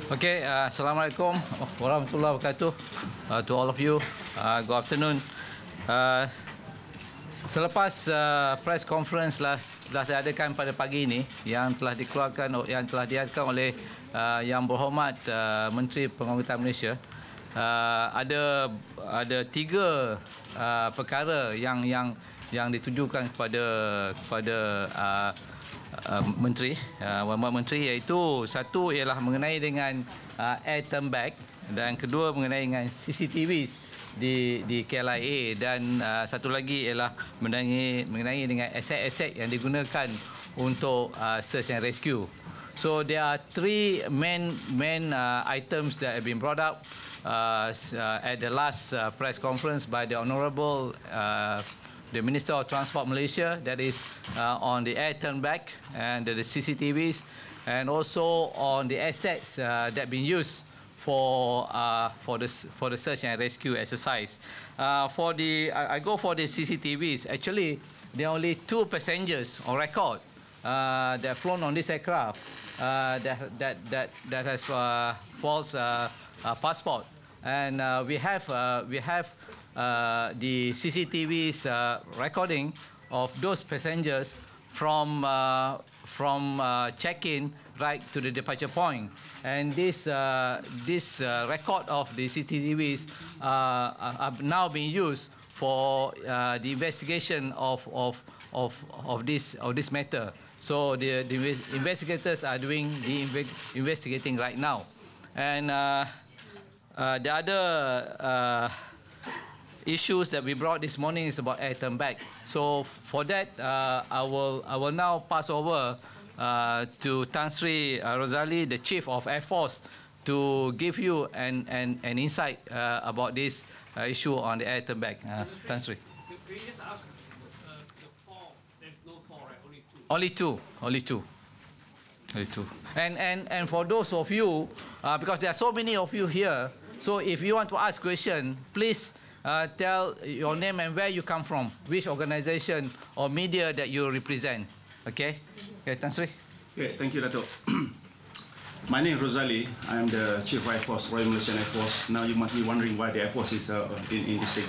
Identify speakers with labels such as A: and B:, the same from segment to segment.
A: Okay, Assalamualaikum warahmatullahi wabarakatuh to all of you. Good afternoon. Selepas press conference telah diadakan pada pagi ini yang telah diadakan oleh Yang Berhormat Menteri Perkembangan Malaysia, ada tiga perkara yang ditujukan kepada Menteri, iaitu satu ialah mengenai dengan air turn back, dan kedua mengenai dengan CCTV di KLIA, dan satu lagi ialah mengenai dengan aset-aset yang digunakan untuk search and rescue. So there are three main items that have been brought up at the last press conference by the Honourable the Minister of Transport Malaysia, that is on the air turn back and the CCTVs, and also on the assets that been used for the search and rescue exercise. I go for the CCTVs. Actually, there are only 2 passengers on record that flown on this aircraft that has false passport, and we have the CCTV's recording of those passengers from check-in right to the departure point. And this record of the CCTVs are now being used for the investigation of this matter. So the investigators are doing the investigating right now. And the other issues that we brought this morning is about air turn back. So for that, I will now pass over to Tan Sri Rosali, the Chief of Air Force, to give you an insight about this issue on the air turn back. Tan Sri.
B: Can you just ask the fall? There's no fall, right? Only two.
A: Only two. And for those of you, because there are so many of you here, so if you want to ask question, please tell your name and where you come from, which organization or media that you represent. Okay? Okay, Tan Sri.
C: Okay, thank you, Dato'. My name is Rosali. I am the Chief of Air Force, Royal Malaysian Air Force. Now you must be wondering why the Air Force is in this thing.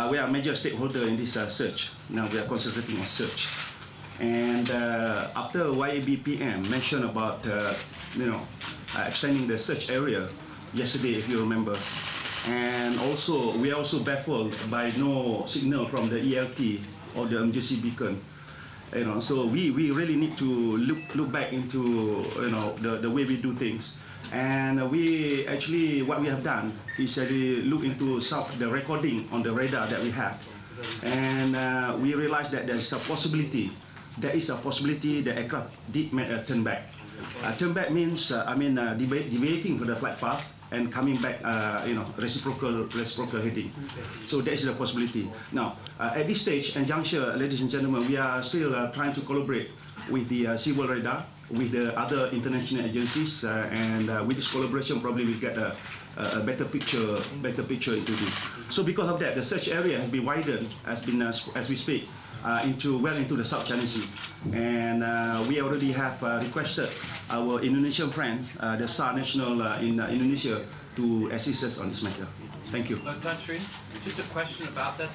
C: We are a major stakeholder in this search. Now we are concentrating on search. And after YABPM mentioned about extending the search area yesterday, if you remember, and also we are also baffled by no signal from the ELT or the emergency beacon. So we really need to look back into the way we do things. And we actually, what we have done is actually look into the recording on the radar that we have, and we realized that there is a possibility the aircraft did make a turn back. Turn back means deviating from the flight path and coming back, reciprocal heading. So that is the possibility. Now, at this stage and juncture, ladies and gentlemen, we are still trying to collaborate with the Civil Radar, with the other international agencies, and with this collaboration, probably we get a better picture into this. So because of that, the search area has been widened, as we speak, into the South China Sea, and we already have requested our Indonesian friends, the SAR National in Indonesia, to assist us on this matter. Thank you.
B: Tan Sri, just a question about that.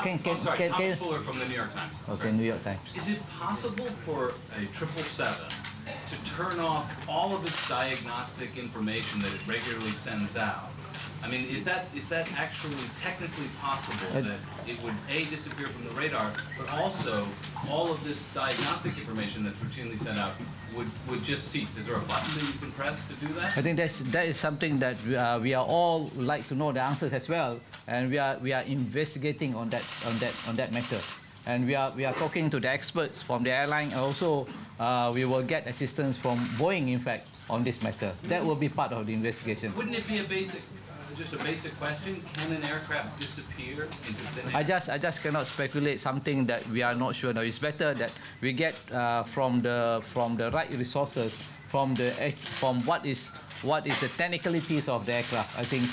A: Can
B: Fuller from the New York Times.
A: Okay, New York Times.
B: Is it possible for a 777 to turn off all of its diagnostic information that it regularly sends out? I mean, is that actually technically possible that it would disappear from the radar, but also all of this diagnostic information that's routinely sent out would just cease? Is there a button that you can press to do that?
A: I think that is something that we are all like to know the answers as well, and we are investigating on that matter, and we are talking to the experts from the airline, and also we will get assistance from Boeing, in fact, on this matter. That will be part of the investigation.
B: Wouldn't it be just a basic question? Can an aircraft disappear into thin air?
A: I just cannot speculate something that we are not sure. Now, it's better that we get from the right resources from what is the technicalities of the aircraft. I think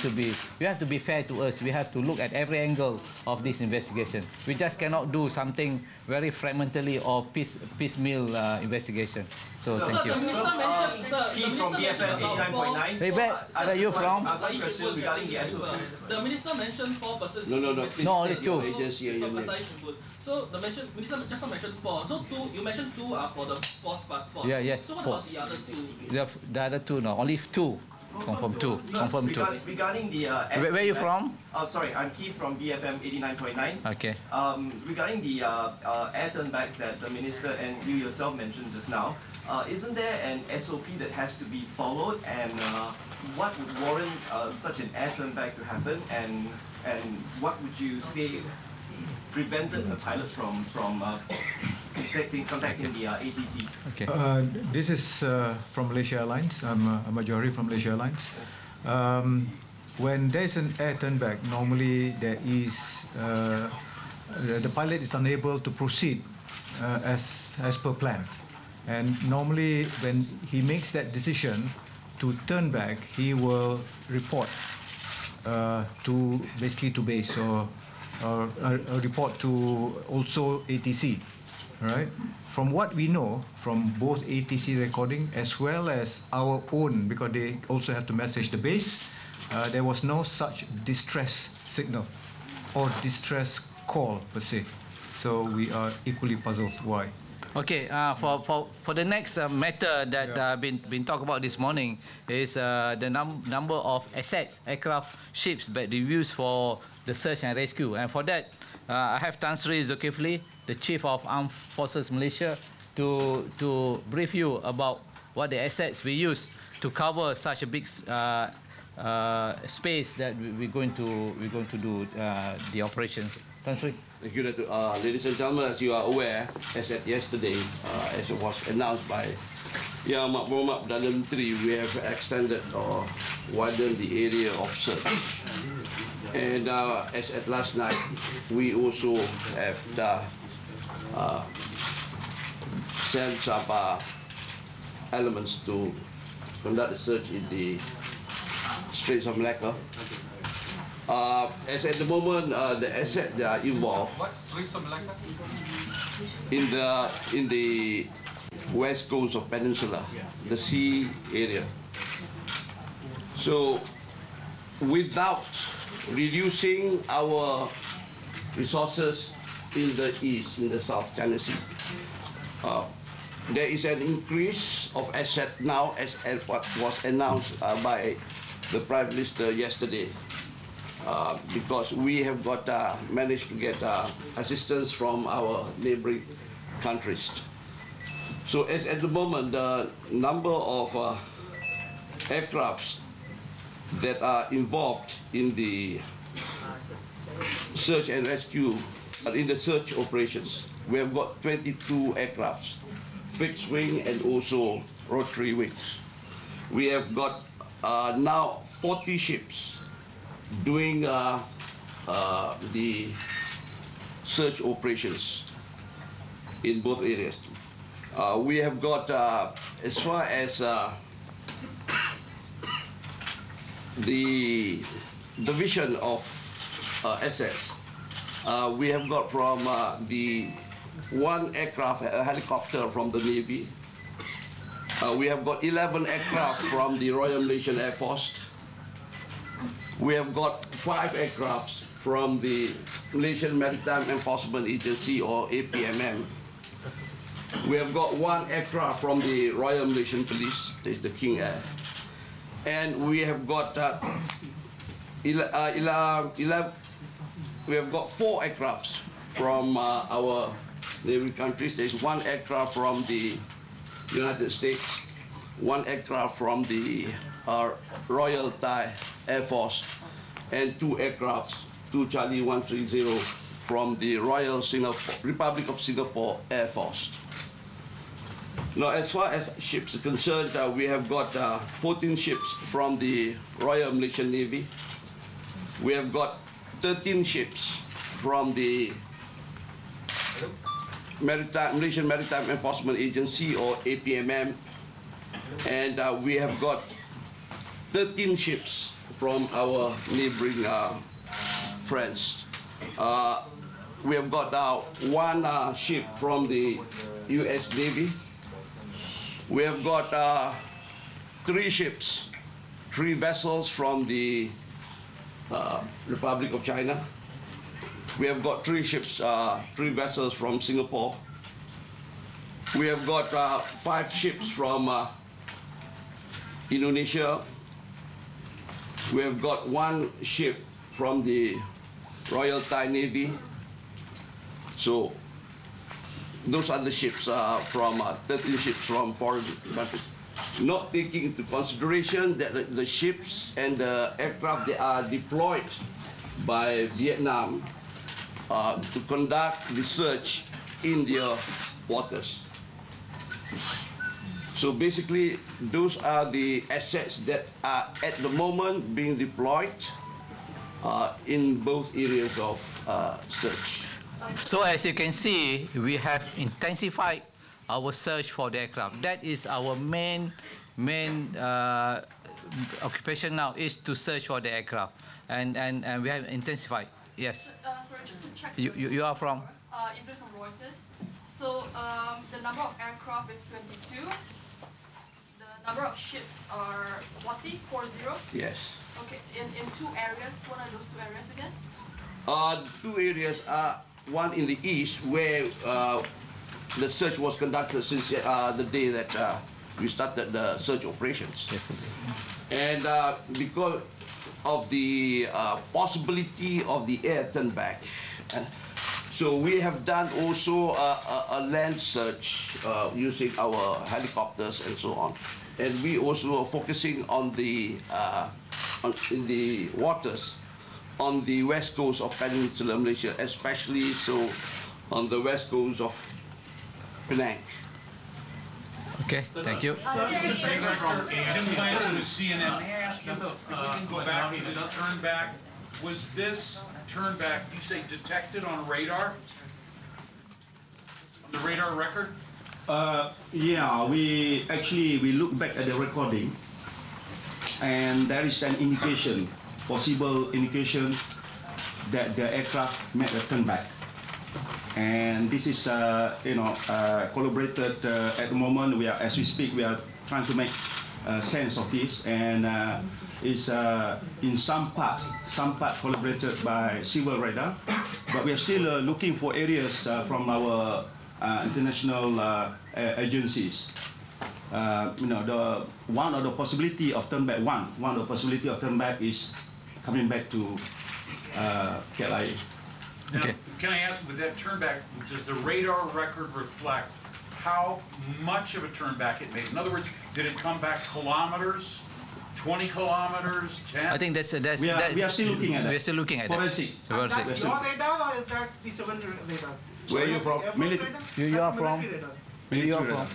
A: we have to be fair to us. We have to look at every angle of this investigation. We just cannot do something very fragmentally or piecemeal investigation. So thank you.
D: The minister mentioned,
E: Keith from BFM 89.9.
A: Hey, where are you from?
E: Question regarding the SOP.
D: The minister mentioned 4 persons.
F: No, please
A: No, only
F: state your
A: 2.
F: agency and your name.
D: So the minister just mentioned 4. So 2, you mentioned 2 are for the false passport.
A: Yeah, yes,
D: So what
A: 4.
D: about the other 2?
A: The other 2, no, only 2. Confirm 2. Confirm 2.
E: Regarding the
A: Where are you from?
E: Oh, sorry, I'm Keith from BFM 89.9.
A: Okay.
E: Regarding the air turn back that the minister and you yourself mentioned just now, isn't there an SOP that has to be followed, and what would warrant such an air turn back to happen, and what would you say prevented a pilot from contacting the ATC?
A: Okay.
G: This is from Malaysia Airlines. I'm a Johari from Malaysia Airlines. When there's an air turn back, normally there is the pilot is unable to proceed as per plan. And normally when he makes that decision to turn back, he will report to basically to base or a report to also ATC. Right. From what we know from both ATC recording as well as our own, because they also have to message the base, there was no such distress signal or distress call per se. So we are equally puzzled why.
A: Okay, for the next matter that been talked about this morning is the number of assets, aircraft, ships that they use for the search and rescue. And for that, I have Tan Sri Zulkifli, the Chief of Armed Forces Malaysia, to brief you about what the assets we use to cover such a big space that we're going to do the operations. Tan Sri.
F: Thank you, Dato'. Ladies and gentlemen, as you are aware, as at yesterday, as it was announced by Yang Muhammad Perdana Menteri, we have extended or widened the area of search. And as at last night, we also have sent some elements to conduct a search in the Straits of Malacca. As at the moment, the assets that are involved in the west coast of Peninsula, the sea area. So, without reducing our resources in the east, in the South China Sea, there is an increase of asset now, as what was announced by the Prime Minister yesterday. Because we have got managed to get assistance from our neighboring countries. So as at the moment, the number of aircrafts that are involved in the search and rescue, in the search operations, we have got 22 aircrafts, fixed wing and also rotary wings. We have got now 40 ships doing the search operations in both areas. We have got, as far as the division of assets, we have got from the one aircraft, a helicopter from the Navy. We have got 11 aircraft from the Royal Malaysian Air Force. We have got 5 aircrafts from the Malaysian Maritime Enforcement Agency, or APMM. We have got 1 aircraft from the Royal Malaysian Police, that is the King Air. And we have got 4 aircrafts from our neighboring countries. There is 1 aircraft from the United States, 1 aircraft from the Royal Thai Air Force, and 2 aircrafts, 2 Charlie 130 from the Royal Republic of Singapore Air Force. Now, as far as ships are concerned, we have got 14 ships from the Royal Malaysian Navy. We have got 13 ships from the Malaysian Maritime Enforcement Agency, or APMM. And we have got 13 ships from our neighboring friends. We have got one ship from the U.S. Navy. We have got 3 ships, 3 vessels from the Republic of China. We have got 3 ships, 3 vessels from Singapore. We have got 5 ships from Indonesia. We have got 1 ship from the Royal Thai Navy. So those are the ships from 13 ships from foreign countries. Not taking into consideration that the ships and the aircraft they are deployed by Vietnam to conduct research in their waters. So basically, those are the assets that are at the moment being deployed in both areas of search.
A: So as you can see, we have intensified our search for the aircraft. That is our main occupation now, is to search for the aircraft, and we have intensified. Yes.
H: Sorry, just to check.
A: You are from?
H: Even from Reuters. So the number of aircraft is 22. The number of ships are 40.
F: Yes.
H: Okay. In 2 areas. What are those 2 areas again?
F: 2 areas are one in the east where the search was conducted since the day that we started the search operations.
A: Yes.
F: And because of the possibility of the air turn back, so we have done also a land search using our helicopters and so on. And we also are focusing on the in the waters on the west coast of Peninsular Malaysia, especially so on the west coast of Penang.
A: Okay, thank you.
I: Jim Clancy with CNN. May I ask you, if we can go back to this turn back, was this turn back, you say detected on radar? On the radar record?
C: Yeah, we look back at the recording, and there is an indication, possible indication, that the aircraft made a turn back. And this is, collaborated at the moment. As we speak, we are trying to make sense of this, and it's in some part collaborated by civil radar, but we are still looking for areas from our international agencies. One of the possibility of turn back is coming back to KLIA.
I: Now,
A: Okay.
I: can I ask, with that turn back, does the radar record reflect how much of a turn back it made? In other words, did it come back kilometers, 20 kilometers, 10?
A: I think that's
C: We are still looking at that.
A: We are still looking at that.
C: Forensic.
A: Forensic.
J: That's your radar, or is that the civil radar?
F: Where are you from?
J: Air Force
C: Military.
J: radar?
A: You are
J: That's
A: from?
J: military radar.
C: Military radar.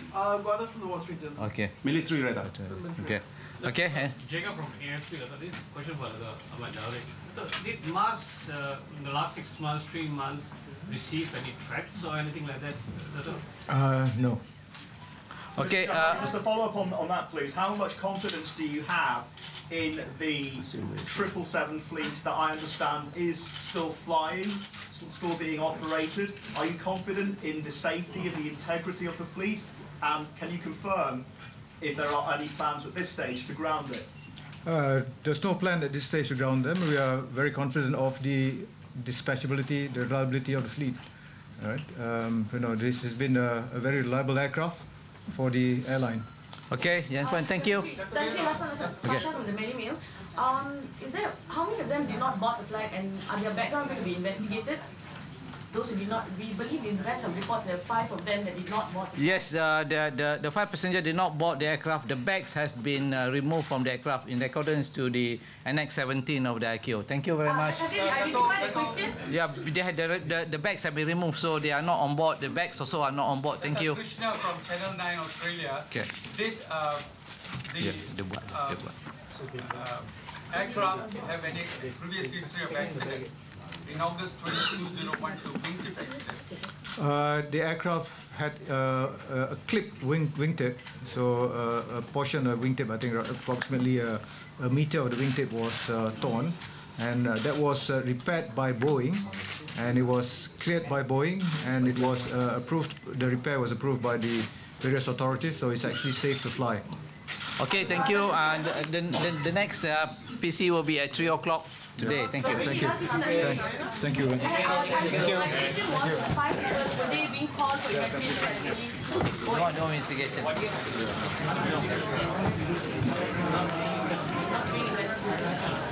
J: Gather from the Wall Street Journal.
A: Okay.
C: Military radar.
A: Okay. Okay. And
K: Jacob from AFP, this question for Ahmad Jawari. Did Mars, in the last 6 months, 3 months, receive any threats or anything like that?
G: No.
A: okay.
L: Just to follow up on that, please. How much confidence do you have in the 777 fleet that I understand is still flying, still being operated? Are you confident in the safety and the integrity of the fleet? And can you confirm if there are any plans at this stage to ground it?
G: There's no plan at this stage to ground them. We are very confident of the dispatchability, the reliability of the fleet. All right. This has been a very reliable aircraft for the airline.
A: Okay, Yankuan, thank you.
H: Sasha from the Daily Mail. Is there, how many of them did not board the flight, and are their background going to be investigated? Those who did not, we believe in read some reports there are 5 of them that did not board the flight.
A: Yes, the 5 passengers did not board the aircraft. The bags have been removed from the aircraft in accordance to the Annex 17 of the ICAO. Thank you very much.
H: Have you identified the question?
A: Yeah, they had the bags have been removed, so they are not on board. The bags also are not on board. Thank you.
M: Krishna from Channel 9 Australia.
A: Okay.
M: Did aircraft have any previous history of accident? In August 2012, Wingtip accident,
G: The aircraft had a clipped wingtip, so a portion of wingtip, I think approximately a meter of the wingtip was torn, and that was repaired by Boeing, and it was cleared by Boeing, and it was approved. The repair was approved by the various authorities, so it's actually safe to fly.
A: Okay, thank you. The next PC will be at 3 o'clock today. Thank you.
G: Thank you. Thank you.
H: My question was, the 5 people, were they being called for investigation by the police?
A: No investigation.
H: Not being investigated.